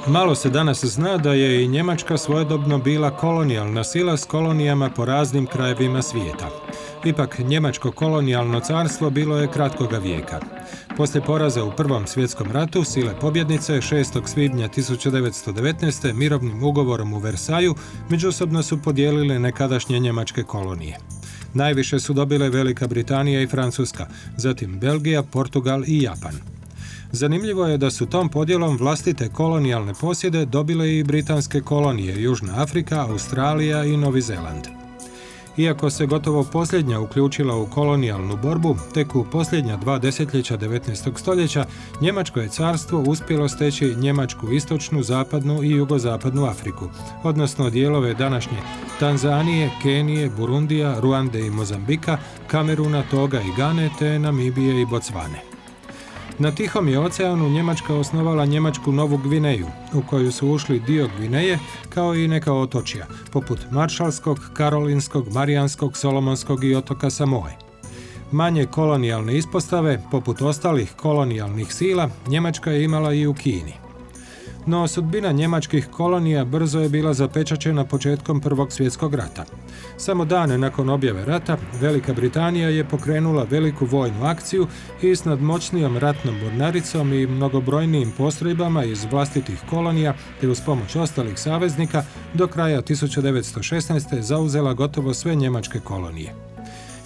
Malo se danas zna da je i Njemačka svojedobno bila kolonijalna sila s kolonijama po raznim krajevima svijeta. Ipak, njemačko kolonijalno carstvo bilo je kratkoga vijeka. Poslije poraza u Prvom svjetskom ratu, sile pobjednice 6. svibnja 1919. mirovnim ugovorom u Versaju međusobno su podijelile nekadašnje njemačke kolonije. Najviše su dobile Velika Britanija i Francuska, zatim Belgija, Portugal i Japan. Zanimljivo je da su tom podjelom vlastite kolonijalne posjede dobile i britanske kolonije Južna Afrika, Australija i Novi Zeland. Iako se gotovo posljednja uključila u kolonijalnu borbu, tek u posljednja 2 desetljeća 19. stoljeća Njemačko je carstvo uspjelo steći Njemačku istočnu, zapadnu i jugozapadnu Afriku, odnosno dijelove današnje Tanzanije, Kenije, Burundija, Ruande i Mozambika, Kameruna, Toga i Gane te Namibije i Bocvane. Na Tihom je oceanu Njemačka osnovala Njemačku Novu Gvineju, u koju su ušli dio Gvineje, kao i neka otočja, poput Maršalskog, Karolinskog, Marijanskog, Solomonskog i otoka Samoe. Manje kolonijalne ispostave, poput ostalih kolonijalnih sila, Njemačka je imala i u Kini. No sudbina njemačkih kolonija brzo je bila zapečaćena početkom Prvog svjetskog rata. Samo dan nakon objave rata, Velika Britanija je pokrenula veliku vojnu akciju i s nadmoćnijom ratnom mornaricom i mnogobrojnijim postrojbama iz vlastitih kolonija te uz pomoć ostalih saveznika do kraja 1916. zauzela gotovo sve njemačke kolonije.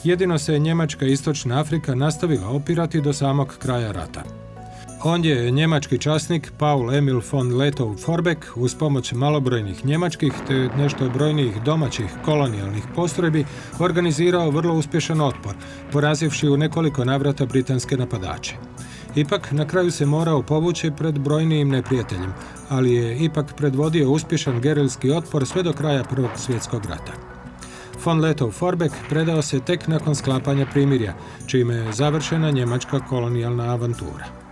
Jedino se njemačka istočna Afrika nastavila opirati do samog kraja rata. Ondje je njemački časnik Paul Emil von Lettow-Vorbeck uz pomoć malobrojnih njemačkih te nešto brojnijih domaćih kolonijalnih postrojbi organizirao vrlo uspješan otpor, porazivši u nekoliko navrata britanske napadače. Ipak, na kraju se morao povući pred brojnijim neprijateljem, ali je ipak predvodio uspješan gerilski otpor sve do kraja Prvog svjetskog rata. Von Lettow-Vorbeck predao se tek nakon sklapanja primirja, čime je završena njemačka kolonijalna avantura.